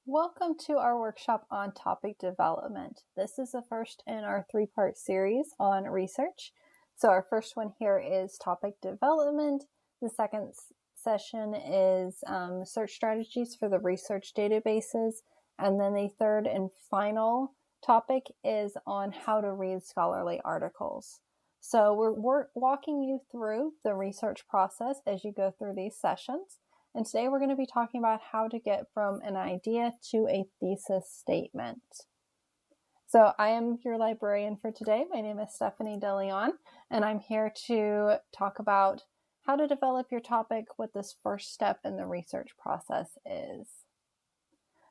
Welcome to our workshop on topic development. This is the first in our three-part series on research. So our first one here is topic development. The second session is search strategies for the research databases. And then the third and final topic is on how to read scholarly articles. So we're walking you through the research process as you go through these sessions. And today we're going to be talking about how to get from an idea to a thesis statement. So I am your librarian for today. My name is Stephanie DeLeon, and I'm here to talk about how to develop your topic, what this first step in the research process is.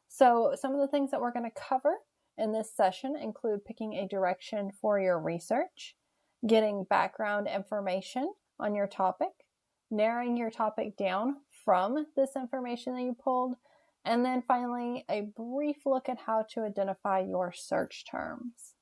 So some of the things that we're going to cover in this session include picking a direction for your research, getting background information on your topic, narrowing your topic down from this information that you pulled, and then finally a brief look at how to identify your search terms.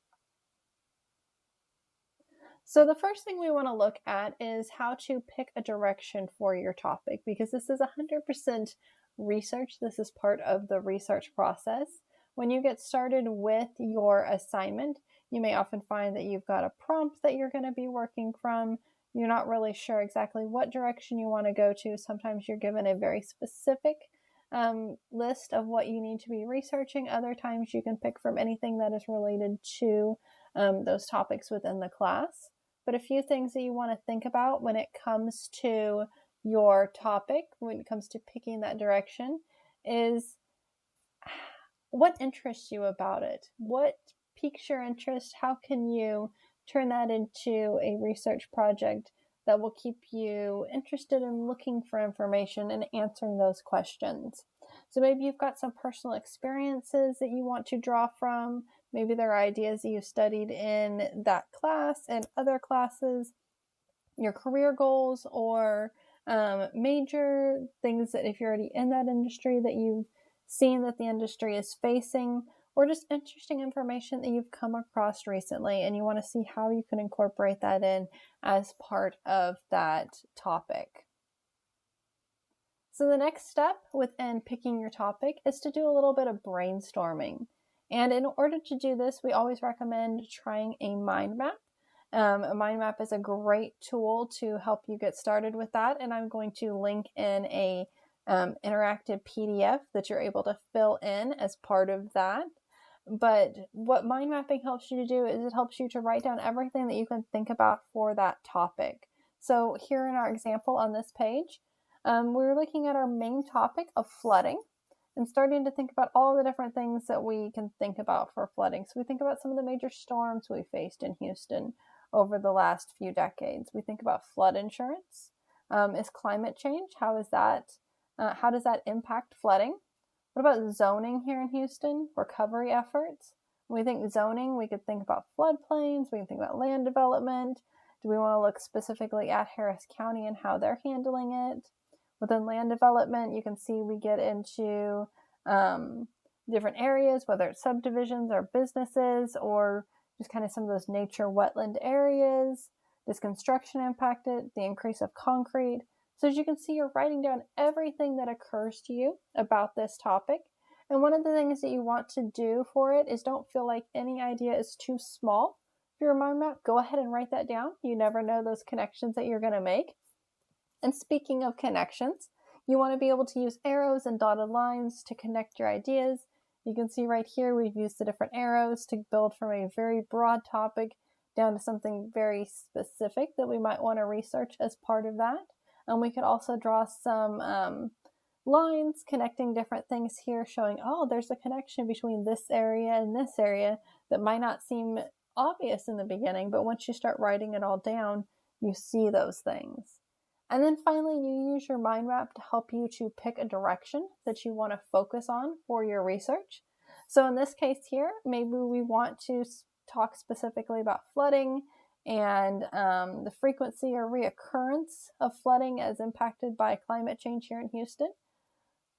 So the first thing we want to look at is how to pick a direction for your topic, because this is 100% research. This is part of the research process. When you get started with your assignment, you may often find that you've got a prompt that you're going to be working from. You're not really sure exactly what direction you want to go to. Sometimes you're given a very specific list of what you need to be researching. Other times you can pick from anything that is related to those topics within the class. But a few things that you want to think about when it comes to your topic, when it comes to picking that direction, is what interests you about it? What piques your interest? How can you turn that into a research project that will keep you interested in looking for information and answering those questions? So maybe you've got some personal experiences that you want to draw from. Maybe there are ideas that you studied in that class and other classes, your career goals, or major things that if you're already in that industry that you've seen that the industry is facing, or just interesting information that you've come across recently and you want to see how you can incorporate that in as part of that topic. So the next step within picking your topic is to do a little bit of brainstorming. And in order to do this, we always recommend trying a mind map. A mind map is a great tool to help you get started with that. And I'm going to link in a interactive PDF that you're able to fill in as part of that. But what mind mapping helps you to do is it helps you to write down everything that you can think about for that topic. So here in our example on this page, we're looking at our main topic of flooding and starting to think about all the different things that we can think about for flooding. So we think about some of the major storms we faced in Houston over the last few decades. We think about flood insurance. Is climate change? How does that impact flooding? What about zoning here in Houston? Recovery efforts? When we think zoning, we could think about floodplains. We can think about land development. Do we want to look specifically at Harris County and how they're handling it? Within land development, you can see we get into different areas, whether it's subdivisions or businesses or just kind of some of those nature wetland areas. Does construction impact it? The increase of concrete? So as you can see, you're writing down everything that occurs to you about this topic. And one of the things that you want to do for it is don't feel like any idea is too small for your mind map. Go ahead and write that down. You never know those connections that you're going to make. And speaking of connections, you want to be able to use arrows and dotted lines to connect your ideas. You can see right here, we've used the different arrows to build from a very broad topic down to something very specific that we might want to research as part of that. And we could also draw some lines connecting different things here, showing, oh, there's a connection between this area and this area that might not seem obvious in the beginning, but once you start writing it all down, you see those things. And then finally, you use your mind map to help you to pick a direction that you want to focus on for your research. So in this case here, maybe we want to talk specifically about flooding and the frequency or reoccurrence of flooding as impacted by climate change here in Houston.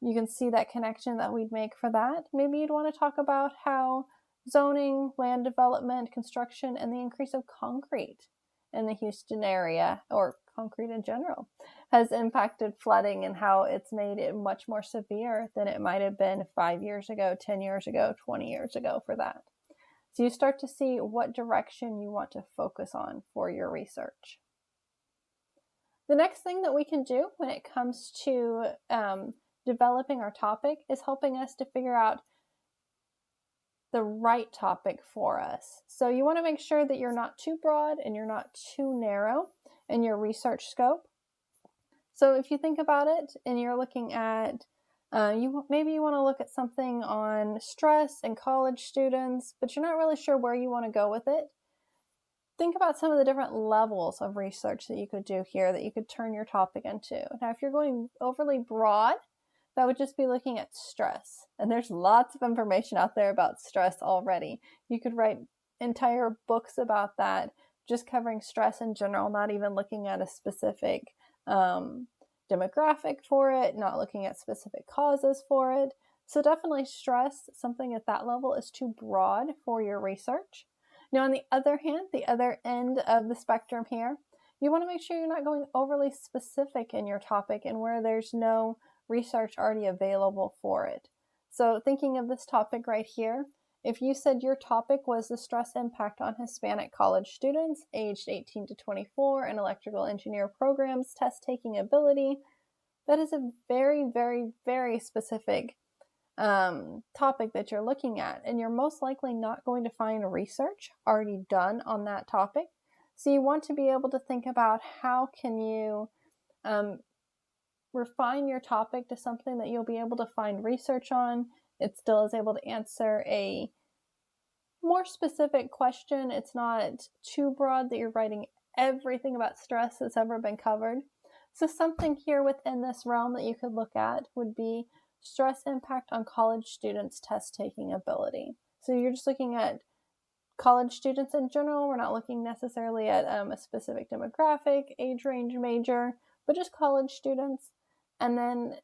You can see that connection that we'd make for that. Maybe you'd want to talk about how zoning, land development, construction, and the increase of concrete in the Houston area, or concrete in general, has impacted flooding and how it's made it much more severe than it might have been 5 years ago, 10 years ago, 20 years ago for that. So you start to see what direction you want to focus on for your research. The next thing that we can do when it comes to developing our topic is helping us to figure out the right topic for us. So you want to make sure that you're not too broad and you're not too narrow in your research scope. So if you think about it and you're looking at, maybe you want to look at something on stress and college students, but you're not really sure where you want to go with it. Think about some of the different levels of research that you could do here that you could turn your topic into. Now, if you're going overly broad, that would just be looking at stress. And there's lots of information out there about stress already. You could write entire books about that, just covering stress in general, not even looking at a specific demographic for it, not looking at specific causes for it. So definitely stress, something at that level, is too broad for your research. Now, on the other hand, the other end of the spectrum here, you want to make sure you're not going overly specific in your topic and where there's no research already available for it. So thinking of this topic right here, if you said your topic was the stress impact on Hispanic college students aged 18 to 24 in electrical engineer programs, test-taking ability, that is a very, very, very specific topic that you're looking at, and you're most likely not going to find research already done on that topic. So you want to be able to think about how can you refine your topic to something that you'll be able to find research on. It still is able to answer a more specific question. It's not too broad that you're writing everything about stress that's ever been covered. So something here within this realm that you could look at would be stress impact on college students' test-taking ability. So you're just looking at college students in general. We're not looking necessarily at a specific demographic, age range, major, but just college students. And then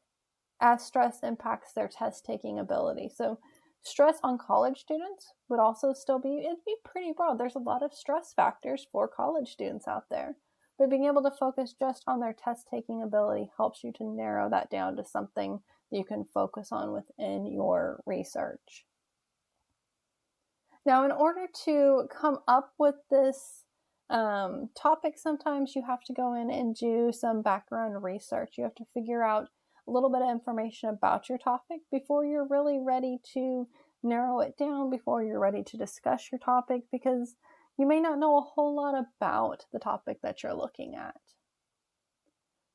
as stress impacts their test-taking ability. So stress on college students would also still be, it'd be pretty broad. There's a lot of stress factors for college students out there. But being able to focus just on their test-taking ability helps you to narrow that down to something that you can focus on within your research. Now, in order to come up with this topic, sometimes you have to go in and do some background research. You have to figure out a little bit of information about your topic before you're really ready to narrow it down, before you're ready to discuss your topic, because you may not know a whole lot about the topic that you're looking at.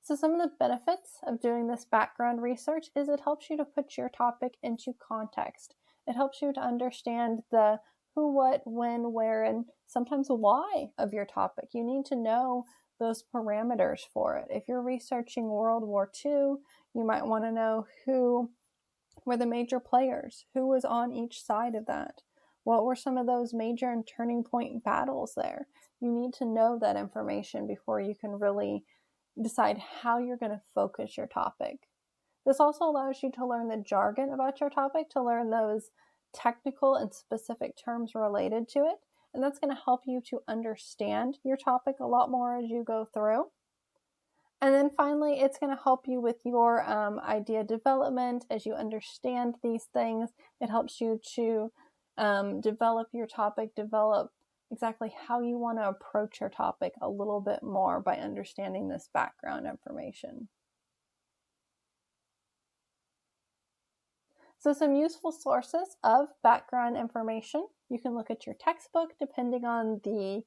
So some of the benefits of doing this background research is it helps you to put your topic into context. It helps you to understand the who, what, when, where, and sometimes why of your topic. You need to know those parameters for it. If you're researching World War II, you might want to know who were the major players, who was on each side of that. What were some of those major and turning point battles there? You need to know that information before you can really decide how you're going to focus your topic. This also allows you to learn the jargon about your topic, to learn those technical and specific terms related to it. And that's going to help you to understand your topic a lot more as you go through. And then finally, it's going to help you with your idea development. As you understand these things, it helps you to develop your topic, develop exactly how you want to approach your topic a little bit more by understanding this background information. So some useful sources of background information. You can look at your textbook depending on the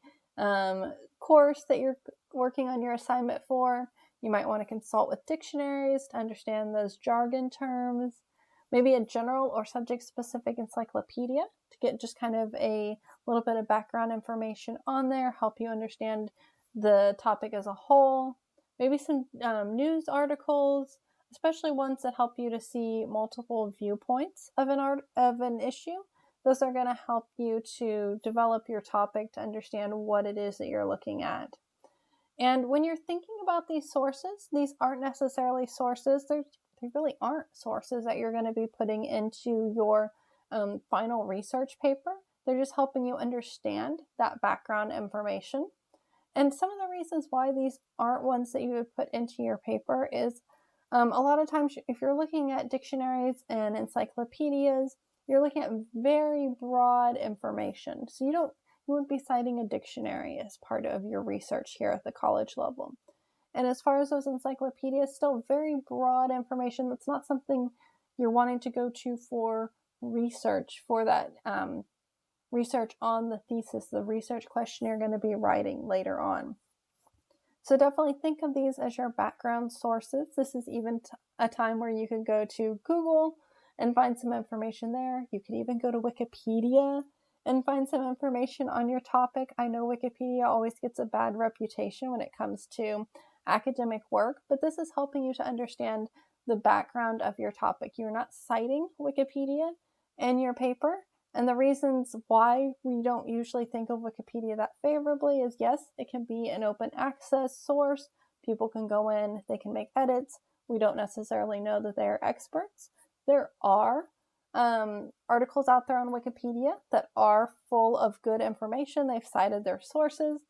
course that you're working on your assignment for. You might want to consult with dictionaries to understand those jargon terms. Maybe a general or subject-specific encyclopedia to get just kind of a little bit of background information on there, help you understand the topic as a whole. Maybe some news articles, especially ones that help you to see multiple viewpoints of an issue. Those are going to help you to develop your topic, to understand what it is that you're looking at. And when you're thinking about these sources, these aren't necessarily sources. They really aren't sources that you're going to be putting into your final research paper. They're just helping you understand that background information. And some of the reasons why these aren't ones that you would put into your paper is a lot of times if you're looking at dictionaries and encyclopedias, you're looking at very broad information. So you wouldn't be citing a dictionary as part of your research here at the college level. And as far as those encyclopedias, still very broad information. That's not something you're wanting to go to for research, for that research on the thesis, the research question you're going to be writing later on. So definitely think of these as your background sources. This is even a time where you could go to Google and find some information there. You could even go to Wikipedia and find some information on your topic. I know Wikipedia always gets a bad reputation when it comes to academic work, but this is helping you to understand the background of your topic. You're not citing Wikipedia in your paper. And the reasons why we don't usually think of Wikipedia that favorably is, yes, it can be an open access source. People can go in, they can make edits. We don't necessarily know that they are experts. There are articles out there on Wikipedia that are full of good information. They've cited their sources,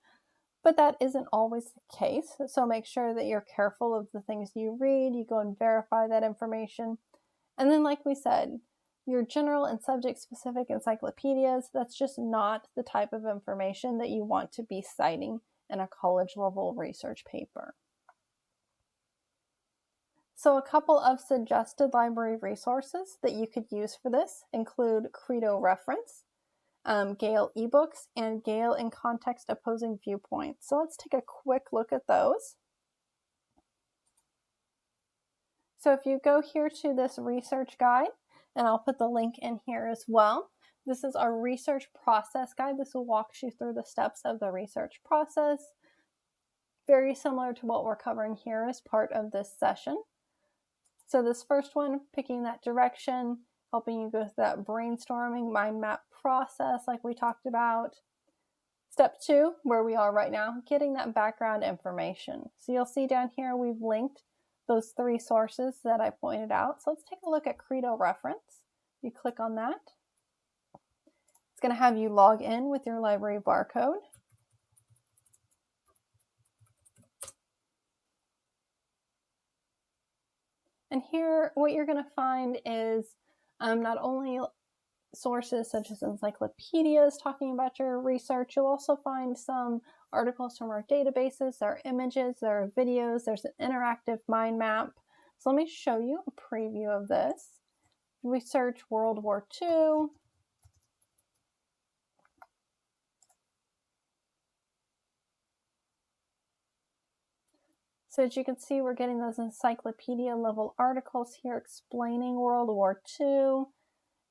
but that isn't always the case. So make sure that you're careful of the things you read. You go and verify that information. And then, like we said, your general and subject-specific encyclopedias, that's just not the type of information that you want to be citing in a college-level research paper. So a couple of suggested library resources that you could use for this include Credo Reference, Gale eBooks, and Gale in Context Opposing Viewpoints. So let's take a quick look at those. So if you go here to this research guide, and I'll put the link in here as well. This is our research process guide. This will walk you through the steps of the research process. Very similar to what we're covering here as part of this session. So this first one, picking that direction, helping you go through that brainstorming mind map process like we talked about. Step 2, where we are right now, getting that background information. So you'll see down here we've linked those 3 sources that I pointed out. So let's take a look at Credo Reference. You click on that. It's going to have you log in with your library barcode. And here, what you're going to find is not only sources such as encyclopedias talking about your research, you'll also find some articles from our databases. There are images, there are videos, there's an interactive mind map. So let me show you a preview of this. We search World War II. So as you can see, we're getting those encyclopedia level articles here explaining World War II.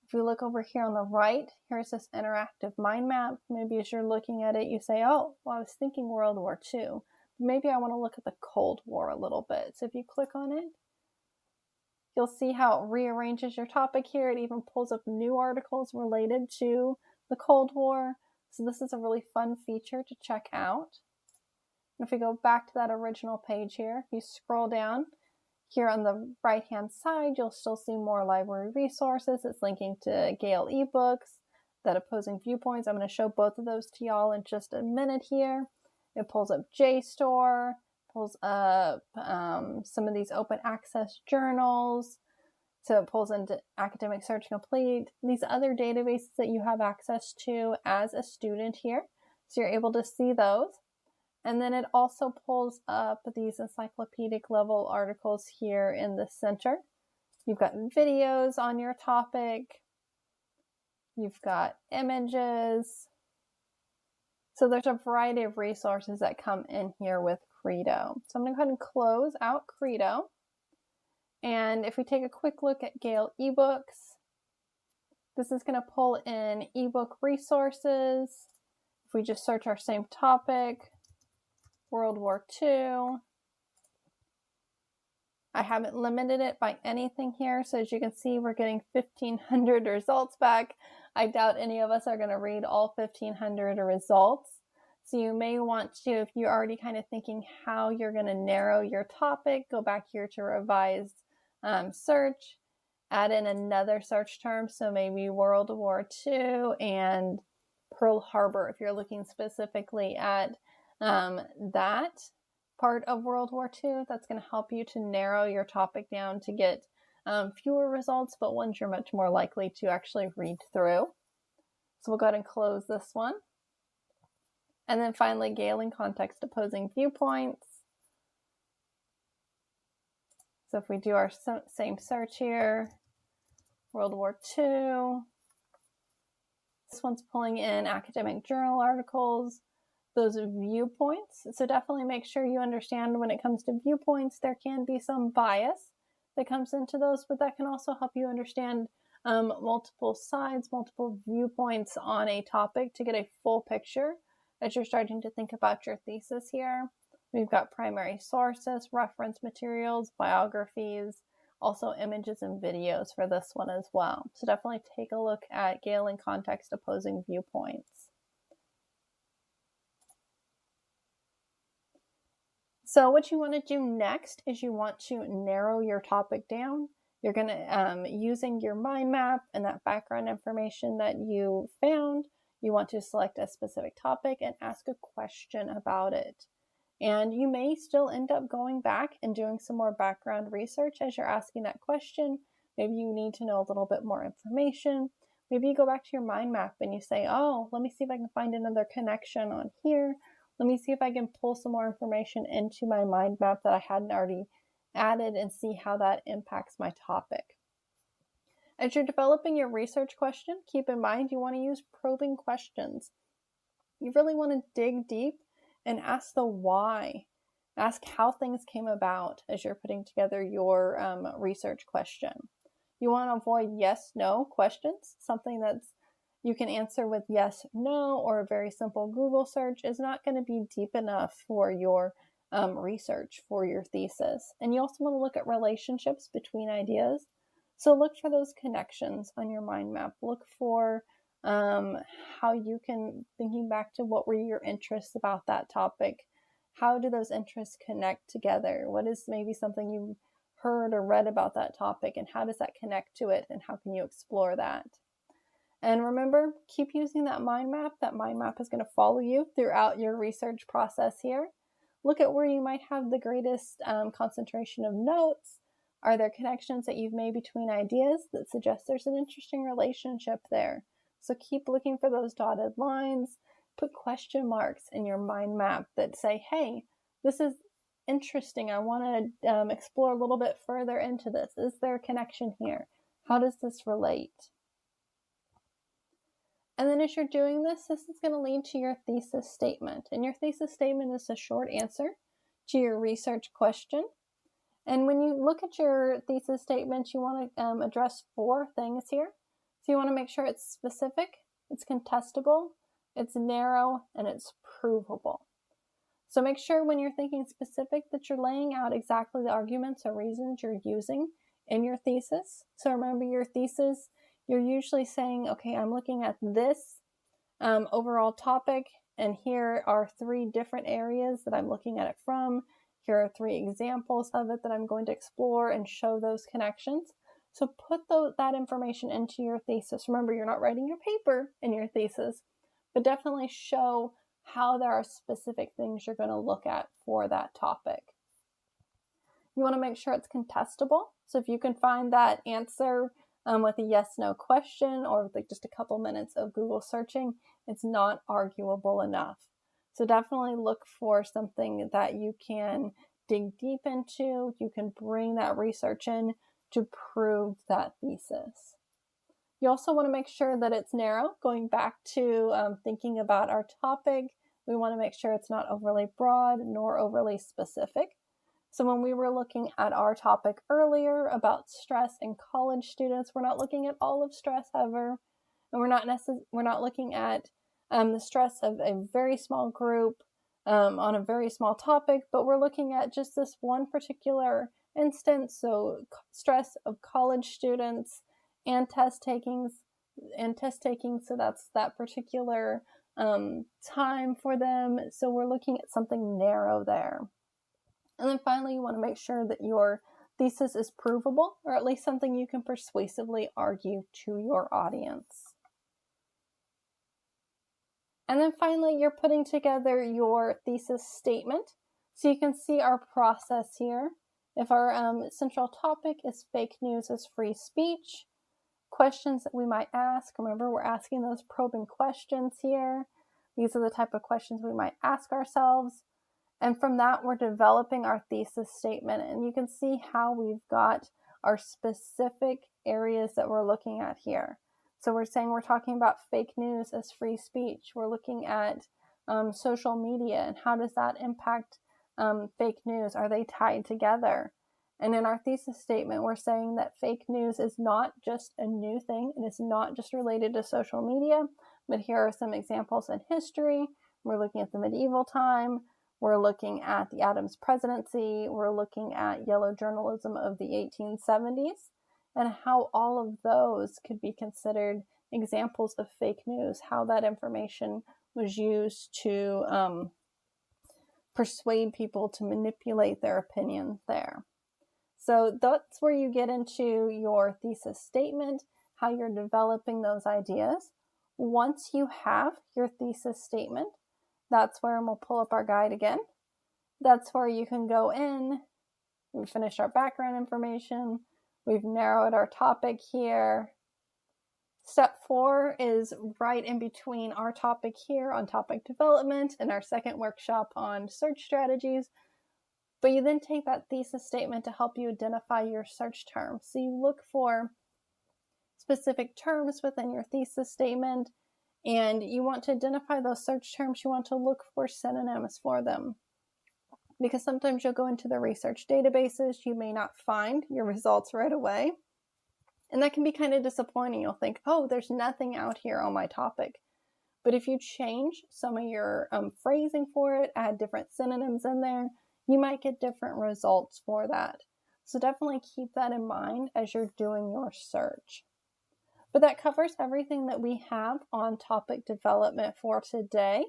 If you look over here on the right, here's this interactive mind map. Maybe as you're looking at it, you say, oh, well, I was thinking World War II. Maybe I want to look at the Cold War a little bit. So if you click on it, you'll see how it rearranges your topic here. It even pulls up new articles related to the Cold War. So this is a really fun feature to check out. And if we go back to that original page here, if you scroll down, here on the right-hand side, you'll still see more library resources. It's linking to Gale eBooks, that opposing viewpoints. I'm going to show both of those to y'all in just a minute here. It pulls up JSTOR, pulls up some of these open access journals. So it pulls into Academic Search Complete, these other databases that you have access to as a student here. So you're able to see those. And then it also pulls up these encyclopedic level articles here in the center. You've got videos on your topic. You've got images. So there's a variety of resources that come in here with Credo. So I'm going to go ahead and close out Credo. And if we take a quick look at Gale eBooks, this is going to pull in ebook resources. If we just search our same topic, World War II. I haven't limited it by anything here. So as you can see, we're getting 1,500 results back. I doubt any of us are going to read all 1,500 results. So you may want to, if you're already kind of thinking how you're going to narrow your topic, go back here to revised search, add in another search term. So maybe World War II and Pearl Harbor if you're looking specifically at that part of World War II, that's going to help you to narrow your topic down to get fewer results, but ones you're much more likely to actually read through. So we'll go ahead and close this one. And then finally, Galen context opposing viewpoints. So if we do our same search here, World War II, this one's pulling in academic journal articles, those viewpoints. So definitely make sure you understand when it comes to viewpoints, there can be some bias that comes into those, but that can also help you understand multiple sides, multiple viewpoints on a topic to get a full picture as you're starting to think about your thesis here. We've got primary sources, reference materials, biographies, also images and videos for this one as well. So definitely take a look at Galen context opposing viewpoints. So what you want to do next is you want to narrow your topic down. You're going to, using your mind map and that background information that you found, you want to select a specific topic and ask a question about it. And you may still end up going back and doing some more background research as you're asking that question. Maybe you need to know a little bit more information. Maybe you go back to your mind map and you say, oh, let me see if I can find another connection on here. Let me see if I can pull some more information into my mind map that I hadn't already added and see how that impacts my topic. As you're developing your research question, keep in mind you want to use probing questions. You really want to dig deep and ask the why. Ask how things came about as you're putting together your research question. You want to avoid yes/no questions. Something that's you can answer with yes, no, or a very simple Google search is not going to be deep enough for your research for your thesis. And you also want to look at relationships between ideas. So look for those connections on your mind map. Look for how you can, thinking back to what were your interests about that topic, how do those interests connect together? What is maybe something you heard or read about that topic, and how does that connect to it, and how can you explore that? And remember, keep using that mind map. That mind map is going to follow you throughout your research process here. Look at where you might have the greatest concentration of notes. Are there connections that you've made between ideas that suggest there's an interesting relationship there? So keep looking for those dotted lines. Put question marks in your mind map that say, hey, this is interesting. I want to explore a little bit further into this. Is there a connection here? How does this relate? And then as you're doing this, this is going to lead to your thesis statement. And your thesis statement is a short answer to your research question. And when you look at your thesis statement, you want to address 4 things here. So you want to make sure it's specific, it's contestable, it's narrow, and it's provable. So make sure when you're thinking specific that you're laying out exactly the arguments or reasons you're using in your thesis. So remember, your thesis, you're usually saying, okay, I'm looking at this overall topic, and here are 3 different areas that I'm looking at it from. Here are 3 examples of it that I'm going to explore and show those connections. So put that information into your thesis. Remember, you're not writing your paper in your thesis, but definitely show how there are specific things you're going to look at for that topic. You want to make sure it's contestable. So if you can find that answer with a yes/no question, or with like just a couple minutes of Google searching, it's not arguable enough. So definitely look for something that you can dig deep into. You can bring that research in to prove that thesis. You also want to make sure that it's narrow. Going back to thinking about our topic, we want to make sure it's not overly broad nor overly specific. So when we were looking at our topic earlier about stress in college students, we're not looking at all of stress ever, and we're not looking at the stress of a very small group on a very small topic, but we're looking at just this one particular instance. So stress of college students and test taking. So that's that particular time for them. So we're looking at something narrow there. And then finally, you want to make sure that your thesis is provable, or at least something you can persuasively argue to your audience. And then finally, you're putting together your thesis statement. So you can see our process here. If our central topic is fake news as free speech, questions that we might ask, remember we're asking those probing questions here. These are the type of questions we might ask ourselves. And from that, we're developing our thesis statement. And you can see how we've got our specific areas that we're looking at here. So we're saying we're talking about fake news as free speech. We're looking at social media and how does that impact fake news? Are they tied together? And in our thesis statement, we're saying that fake news is not just a new thing. It is not just related to social media, but here are some examples in history. We're looking at the medieval time. We're looking at the Adams presidency. We're looking at yellow journalism of the 1870s and how all of those could be considered examples of fake news, how that information was used to persuade people to manipulate their opinions there. So that's where you get into your thesis statement, how you're developing those ideas. Once you have your thesis statement, that's where, and we'll pull up our guide again, that's where you can go in. We've finished our background information. We've narrowed our topic here. Step 4 is right in between our topic here on topic development and our second workshop on search strategies. But you then take that thesis statement to help you identify your search terms. So you look for specific terms within your thesis statement, and you want to identify those search terms. You want to look for synonyms for them. Because sometimes you'll go into the research databases, you may not find your results right away. And that can be kind of disappointing. You'll think, oh, there's nothing out here on my topic. But if you change some of your phrasing for it, add different synonyms in there, you might get different results for that. So definitely keep that in mind as you're doing your search. But that covers everything that we have on topic development for today.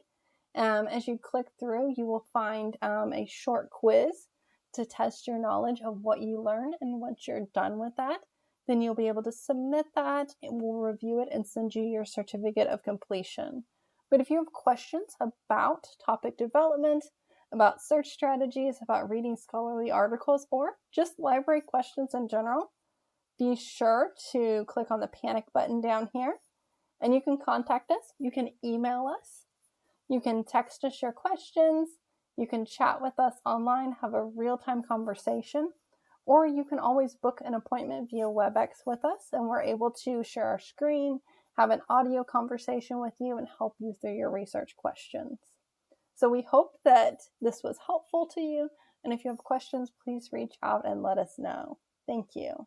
As you click through, you will find a short quiz to test your knowledge of what you learned. And once you're done with that, then you'll be able to submit that, and we'll review it and send you your certificate of completion. But if you have questions about topic development, about search strategies, about reading scholarly articles, or just library questions in general, be sure to click on the panic button down here, and you can contact us. You can email us. You can text us your questions. You can chat with us online, have a real-time conversation, or you can always book an appointment via WebEx with us, and we're able to share our screen, have an audio conversation with you, and help you through your research questions. So we hope that this was helpful to you, and if you have questions, please reach out and let us know. Thank you.